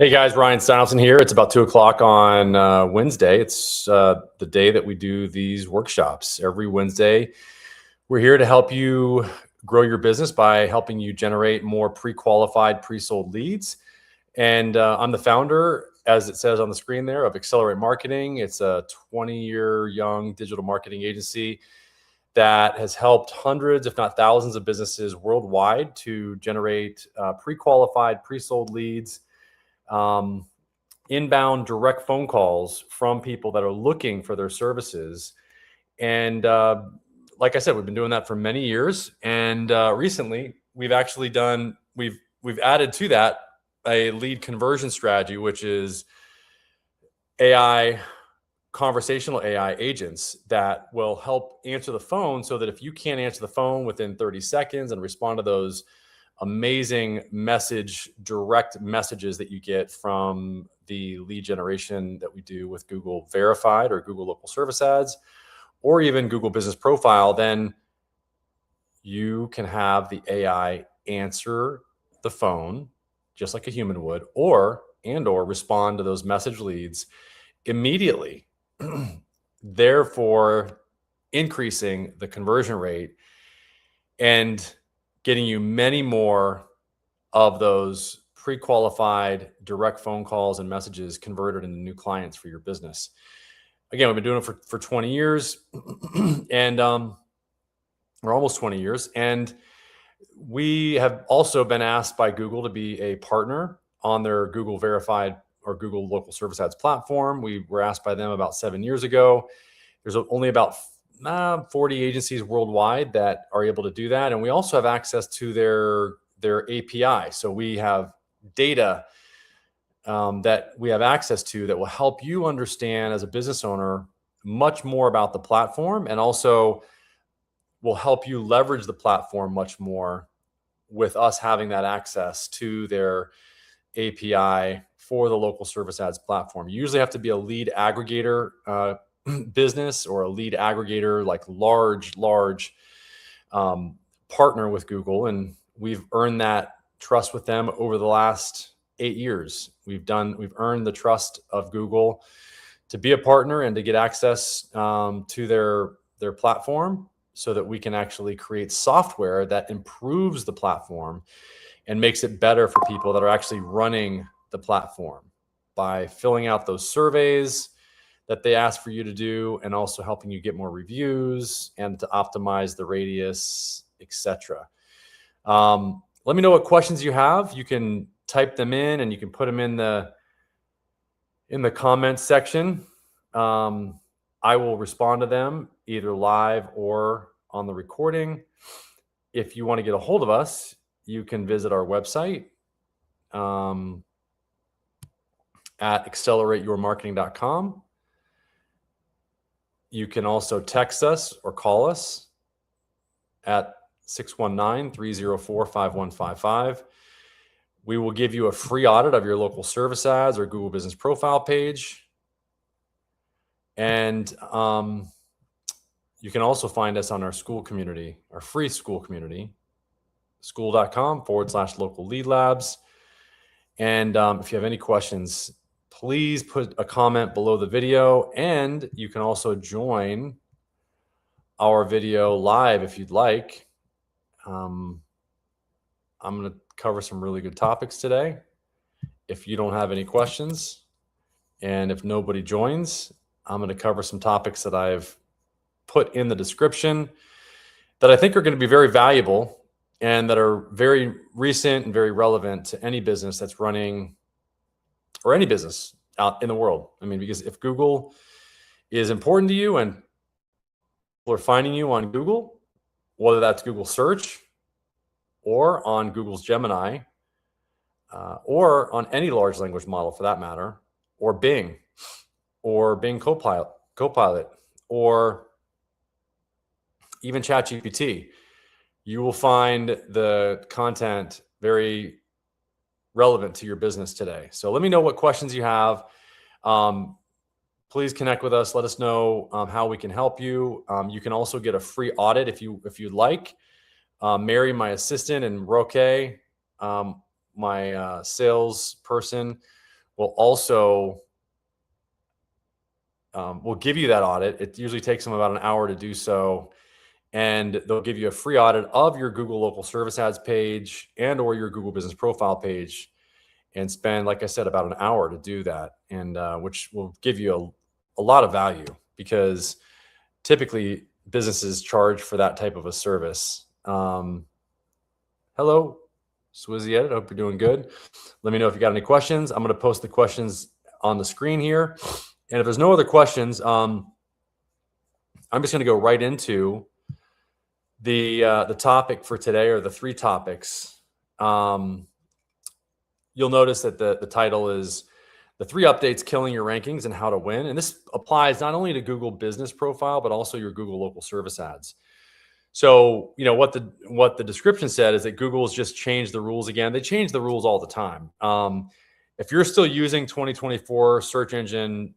Hey guys, Ryan Steinelson here. It's about 2 o'clock on Wednesday. It's the day that we do these workshops. Every Wednesday, we're here to help you grow your business by helping you generate more pre-qualified, pre-sold leads. And I'm the founder, as it says on the screen there, of Accelerate Marketing. It's a 20-year young digital marketing agency that has helped hundreds, if not thousands, of businesses worldwide to generate pre-qualified, pre-sold leads, inbound direct phone calls from people that are looking for their services. And like I said, we've been doing that for many years. And recently, we've actually we've added to that a lead conversion strategy, which is conversational AI agents that will help answer the phone, so that if you can't answer the phone within 30 seconds and respond to those amazing direct messages that you get from the lead generation that we do with Google Verified or Google Local Service Ads, or even Google Business Profile, then you can have the AI answer the phone just like a human would, or respond to those message leads immediately, therefore increasing the conversion rate and getting you many more of those pre-qualified direct phone calls and messages converted into new clients for your business. Again, we've been doing it for 20 years and or almost 20 years. And we have also been asked by Google to be a partner on their Google Verified or Google Local Service Ads platform. We were asked by them about 7 years ago. There's only about 40 agencies worldwide that are able to do that. And we also have access to their API. So we have data that we have access to that will help you understand as a business owner much more about the platform, and also will help you leverage the platform much more with us having that access to their API for the local service ads platform. You usually have to be a lead aggregator business, or a lead aggregator, like large partner with Google. And we've earned that trust with them over the last 8 years. We've earned the trust of Google to be a partner and to get access to their platform, so that we can actually create software that improves the platform and makes it better for people that are actually running the platform by filling out those surveys that they ask for you to do, and also helping you get more reviews and to optimize the radius, etc. Let me know what questions you have. You can type them in, and you can put them in the comments section. I will respond to them either live or on the recording. If you want to get a hold of us, you can visit our website at accelerateyourmarketing.com. You can also text us or call us at 619-304-5155. We will give you a free audit of your local service ads or Google Business Profile page. And you can also find us on our school community, our free school community, school.com/local lead labs. And if you have any questions, please put a comment below the video, and you can also join our video live if you'd like. I'm going to cover some really good topics today. If you don't have any questions, and if nobody joins, I'm going to cover some topics that I've put in the description that I think are going to be very valuable and that are very recent and very relevant to any business that's running, or any business out in the world. I mean, because if Google is important to you and people are finding you on Google, whether that's Google search or on Google's Gemini, or on any large language model for that matter, or Bing Copilot, or even ChatGPT, you will find the content very relevant to your business today. So let me know what questions you have. Please connect with us. Let us know how we can help you. You can also get a free audit if you'd like. Mary, my assistant, and Roque, my sales person, will also will give you that audit. It usually takes them about an hour to do so. And they'll give you a free audit of your Google local service ads page and or your Google business profile page, and spend, like I said, about an hour to do that. And which will give you a lot of value, because typically businesses charge for that type of a service. Hello, Swizzy Edit. Hope you're doing good. Let me know if you got any questions. I'm going to post the questions on the screen here. And if there's no other questions, I'm just going to go right into the topic for today, or the 3 topics. You'll notice that the title is the 3 updates killing your rankings and how to win. And this applies not only to Google business profile, but also your Google local service ads. So, what the description said is that Google's just changed the rules again. They change the rules all the time. If you're still using 2024 search engine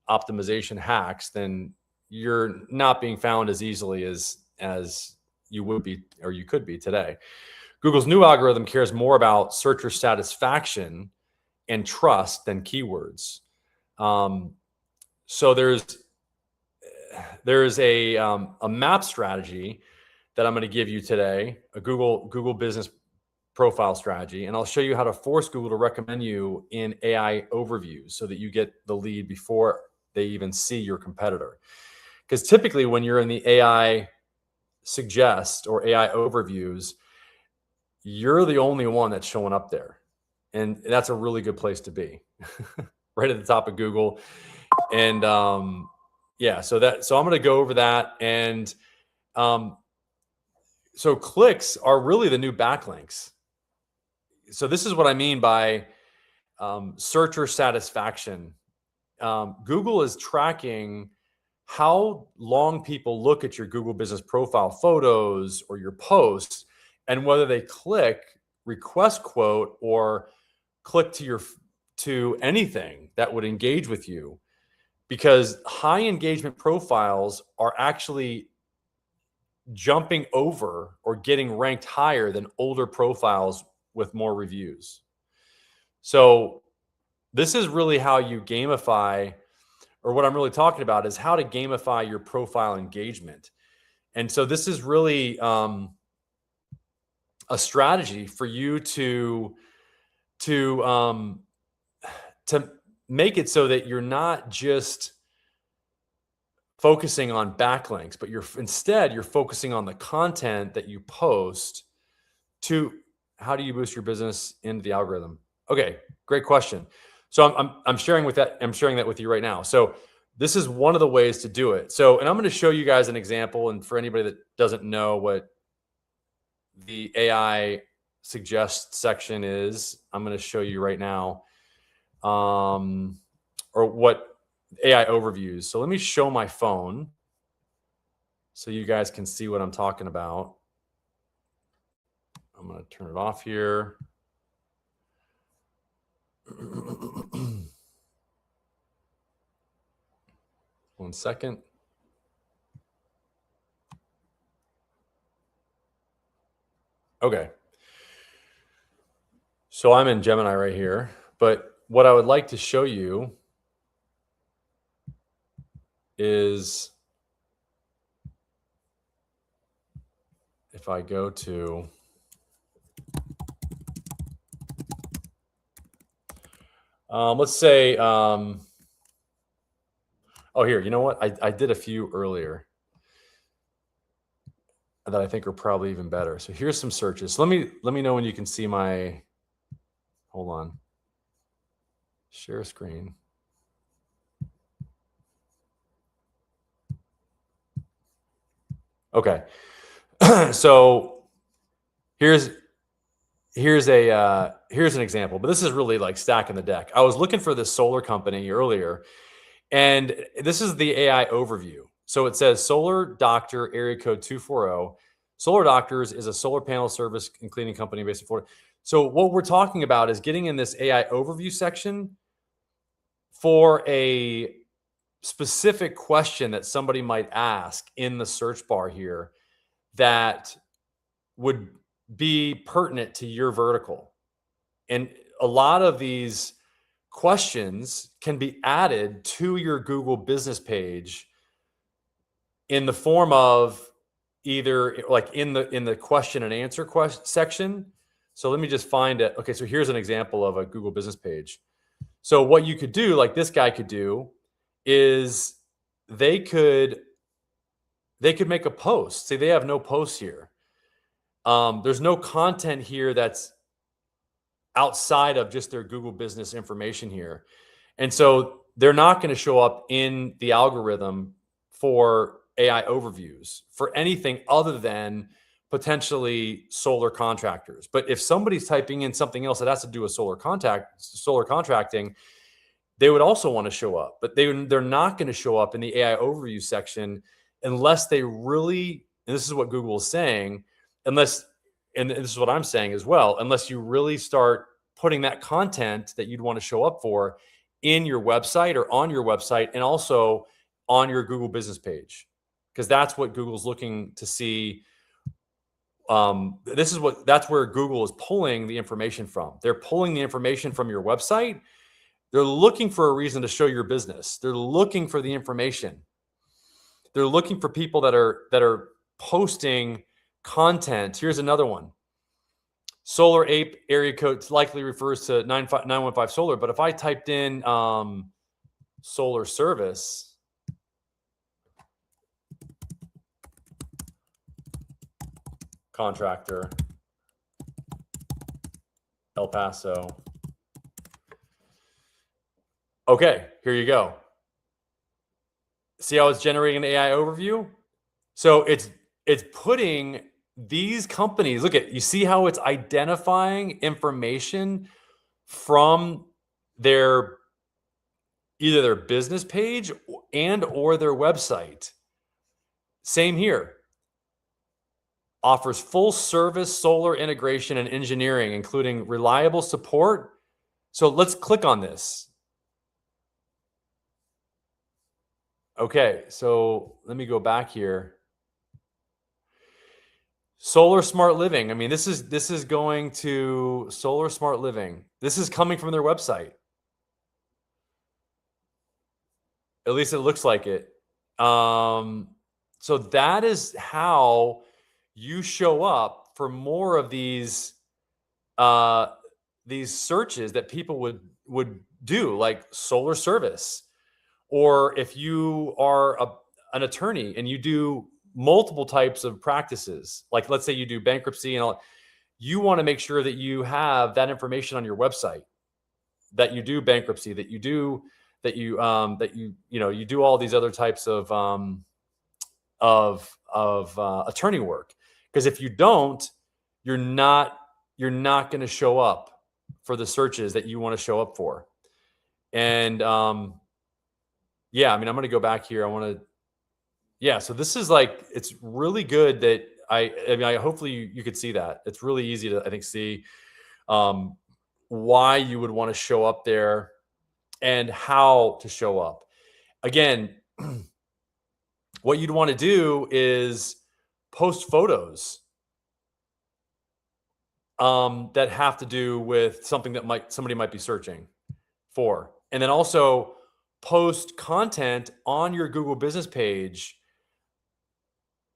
optimization hacks, then you're not being found as easily as you would be, or you could be today. Google's new algorithm cares more about searcher satisfaction and trust than keywords. So there's a map strategy that I'm going to give you today, a Google business profile strategy, and I'll show you how to force Google to recommend you in AI overviews so that you get the lead before they even see your competitor. Because typically when you're in the AI suggest or AI overviews, you're the only one that's showing up there. And that's a really good place to be, right at the top of Google. And yeah, so I'm going to go over that. And so clicks are really the new backlinks. So this is what I mean by searcher satisfaction. Google is tracking how long people look at your Google business profile photos or your posts, and whether they click, request quote, or click to anything that would engage with you, because high engagement profiles are actually jumping over or getting ranked higher than older profiles with more reviews. So this is really how you gamify, or what I'm really talking about is how to gamify your profile engagement. And so this is really a strategy for you to make it so that you're not just focusing on backlinks, but instead you're focusing on the content that you post. To how do you boost your business into the algorithm? Okay, great question. So I'm sharing that with you right now. So this is one of the ways to do it. So, and I'm going to show you guys an example. And for anybody that doesn't know what the AI suggest section is, I'm going to show you right now, or what AI overviews. So let me show my phone so you guys can see what I'm talking about. I'm going to turn it off here. One second. Okay. So I'm in Gemini right here, but what I would like to show you is, if I go to, let's say, oh, here, you know what? I did a few earlier that I think are probably even better. So here's some searches. So let me know when you can see my, hold on, share screen. Okay. So here's an example, but this is really like stacking the deck. I was looking for this solar company earlier, and this is the AI overview. So it says Solar Doctor, area code 240. Solar Doctors is a solar panel service and cleaning company based in Florida. So what we're talking about is getting in this AI overview section for a specific question that somebody might ask in the search bar here that would be pertinent to your vertical. And a lot of these questions can be added to your Google business page in the form of either like in the question and answer section. So let me just find it. Okay, so here's an example of a Google business page. So what you could do, like this guy could do, is they could make a post. See, they have no posts here. There's no content here that's outside of just their Google business information here. And so they're not going to show up in the algorithm for AI overviews for anything other than potentially solar contractors. But if somebody's typing in something else that has to do with solar contracting, they would also want to show up. But they're not going to show up in the AI overview section unless they really, and this is what Google is saying, unless, and this is what I'm saying as well, unless you really start putting that content that you'd want to show up for in your website or on your website, and also on your Google business page, because that's what Google's looking to see. That's where Google is pulling the information from. They're pulling the information from your website. They're looking for a reason to show your business. They're looking for the information. They're looking for people that are posting content. Here's another one. Solar Ape area code likely refers to 915 solar. But if I typed in solar service, contractor, El Paso. Okay, here you go. See how it's generating an AI overview? So it's putting these companies, look at, you see how it's identifying information from their either their business page and or their website. Same here. Offers full service solar integration and engineering, including reliable support. So let's click on this. Okay, so let me go back here. Solar Smart Living. I mean, this is going to Solar Smart Living. This is coming from their website. At least it looks like it. So that is how you show up for more of these searches that people would do, like solar service. Or if you are an attorney and you do multiple types of practices, like let's say you do bankruptcy and all, you want to make sure that you have that information on your website, that you do bankruptcy, that you do you do all these other types of attorney work. Because if you don't, you're not going to show up for the searches that you want to show up for. And yeah, I mean, I'm going to go back here. So this is like, it's really good that hopefully you could see that. It's really easy to, I think, see why you would want to show up there and how to show up. Again, what you'd want to do is post photos that have to do with something that somebody might be searching for. And then also post content on your Google business page,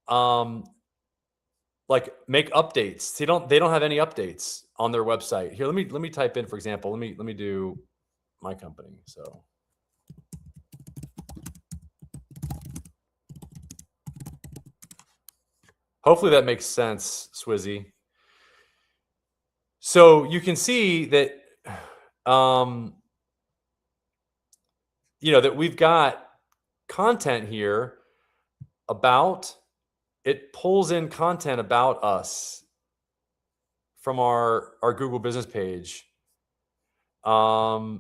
like make updates. See, they don't have any updates on their website. Here, let me type in, for example, let me do my company. So hopefully that makes sense, Swizzy. So you can see that that we've got content here about, it pulls in content about us from our Google business page. I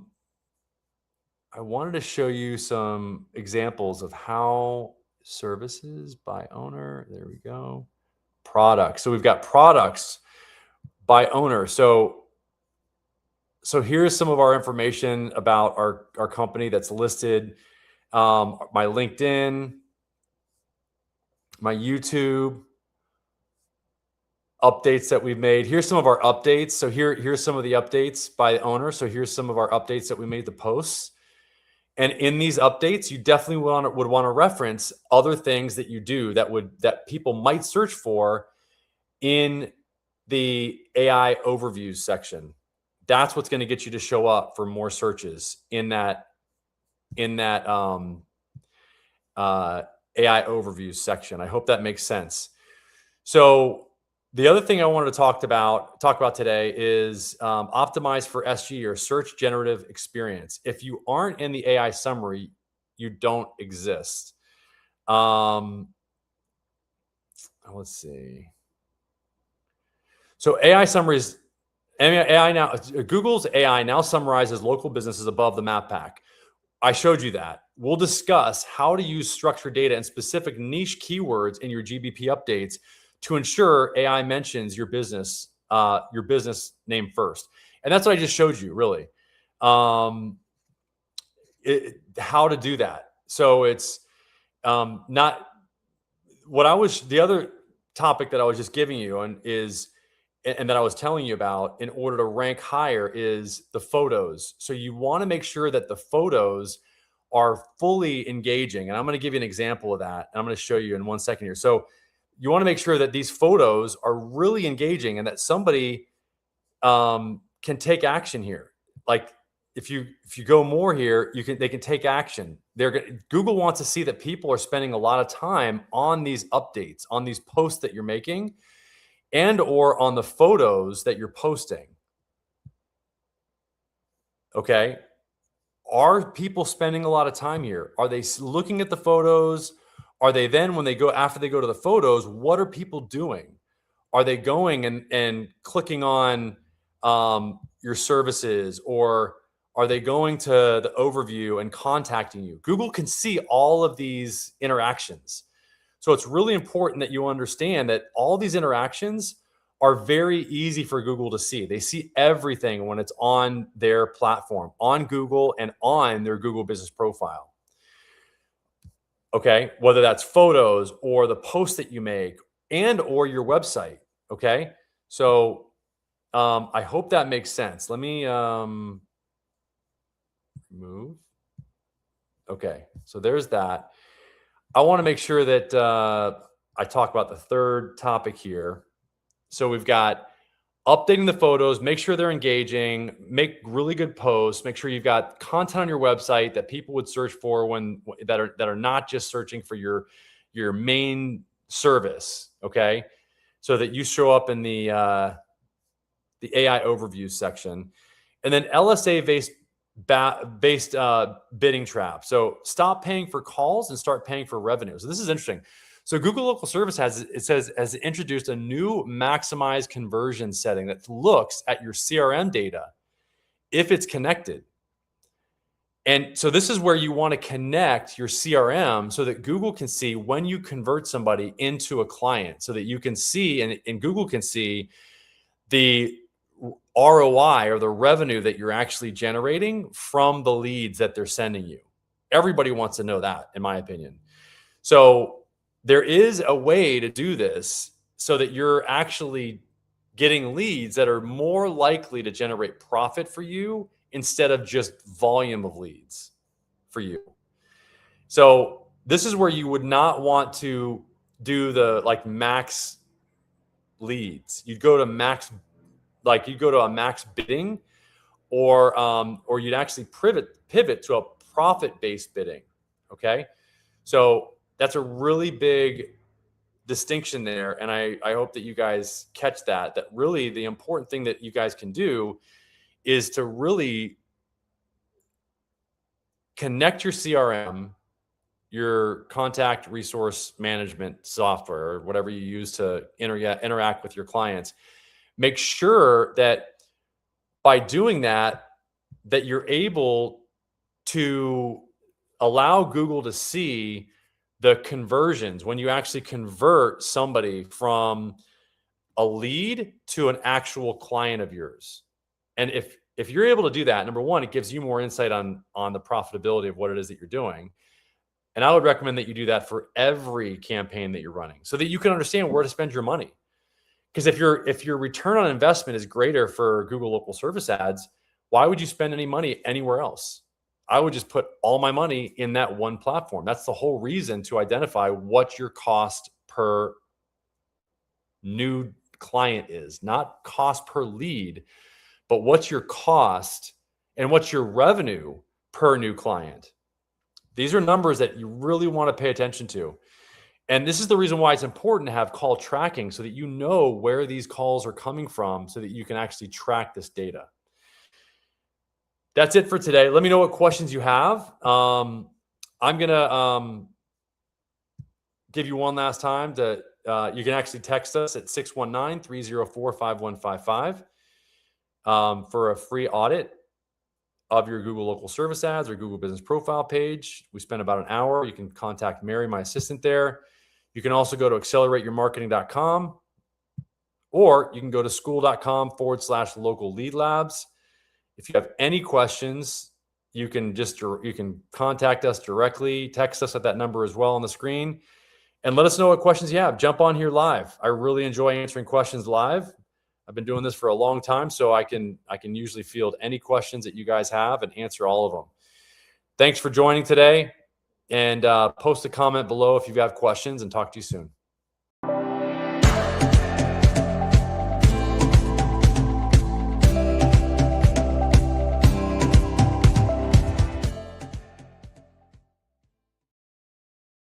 wanted to show you some examples of how services by owner, there we go, products. So we've got products by owner. So here's some of our information about our company that's listed. My LinkedIn, my YouTube, updates that we've made. Here's some of our updates. So here's some of the updates by the owner. So here's some of our updates that we made to posts. And in these updates, you definitely would want to reference other things that you do that people might search for in the AI overviews section. That's what's going to get you to show up for more searches in that AI overviews section. I hope that makes sense. So the other thing I wanted to talk about today is optimize for SG, or search generative experience. If you aren't in the AI summary, you don't exist. Let's see. So AI summaries, AI now, Google's AI now summarizes local businesses above the map pack. I showed you that. We'll discuss how to use structured data and specific niche keywords in your GBP updates to ensure AI mentions your business name first. And that's what I just showed you, really. How to do that. So it's not what I was, the other topic that I was just giving you and that I was telling you about in order to rank higher is the photos. So you want to make sure that the photos are fully engaging. And I'm going to give you an example of that. And I'm going to show you in 1 second here. So you want to make sure that these photos are really engaging and that somebody can take action here. Like if you go more here, they can take action. Google wants to see that people are spending a lot of time on these updates, on these posts that you're making, and or on the photos that you're posting. Okay. Are people spending a lot of time here? Are they looking at the photos? Are they then, after they go to the photos, what are people doing? Are they going and clicking on your services, or are they going to the overview and contacting you? Google can see all of these interactions. So it's really important that you understand that all these interactions are very easy for Google to see. They see everything when it's on their platform, on Google and on their Google business profile. Okay, whether that's photos or the posts that you make and or your website. Okay, so I hope that makes sense. Let me move. Okay, so there's that. I want to make sure that I talk about the third topic here. So we've got updating the photos, make sure they're engaging, make really good posts, make sure you've got content on your website that people would search for that are not just searching for your main service, okay? So that you show up in the AI overview section. And then LSA based bidding trap. So stop paying for calls and start paying for revenue. So this is interesting. So Google Local Service has introduced a new maximize conversion setting that looks at your CRM data if it's connected. And so this is where you want to connect your CRM so that Google can see when you convert somebody into a client, so that you can see and Google can see the ROI, or the revenue that you're actually generating from the leads that they're sending you. Everybody wants to know that, in my opinion. So there is a way to do this so that you're actually getting leads that are more likely to generate profit for you instead of just volume of leads for you. So this is where you would not want to do the max leads. You'd go to max, you'd go to a max bidding, or you'd actually pivot to a profit-based bidding. Okay. So that's a really big distinction there. And I hope that you guys catch that really the important thing that you guys can do is to really connect your CRM, your contact resource management software, or whatever you use to interact with your clients. Make sure that by doing that you're able to allow Google to see the conversions when you actually convert somebody from a lead to an actual client of yours. And if you're able to do that, number one, it gives you more insight on the profitability of what it is that you're doing. And I would recommend that you do that for every campaign that you're running so that you can understand where to spend your money. Because if your return on investment is greater for Google local service ads, why would you spend any money anywhere else? I would just put all my money in that one platform. That's the whole reason to identify what your cost per new client is, not cost per lead, but what's your cost and what's your revenue per new client. These are numbers that you really want to pay attention to. And this is the reason why it's important to have call tracking, so that you know where these calls are coming from, so that you can actually track this data. That's it for today. Let me know what questions you have. I'm going to give you one last time that you can actually text us at 619-304-5155 for a free audit of your Google local service ads or Google business profile page. We spend about an hour. You can contact Mary, my assistant there. You can also go to accelerateyourmarketing.com, or you can go to school.com/local lead labs. If you have any questions, you can contact us directly, text us at that number as well on the screen, and let us know what questions you have. Jump on here live. I really enjoy answering questions live. I've been doing this for a long time, so I can usually field any questions that you guys have and answer all of them. Thanks for joining today, and post a comment below if you have questions, and talk to you soon.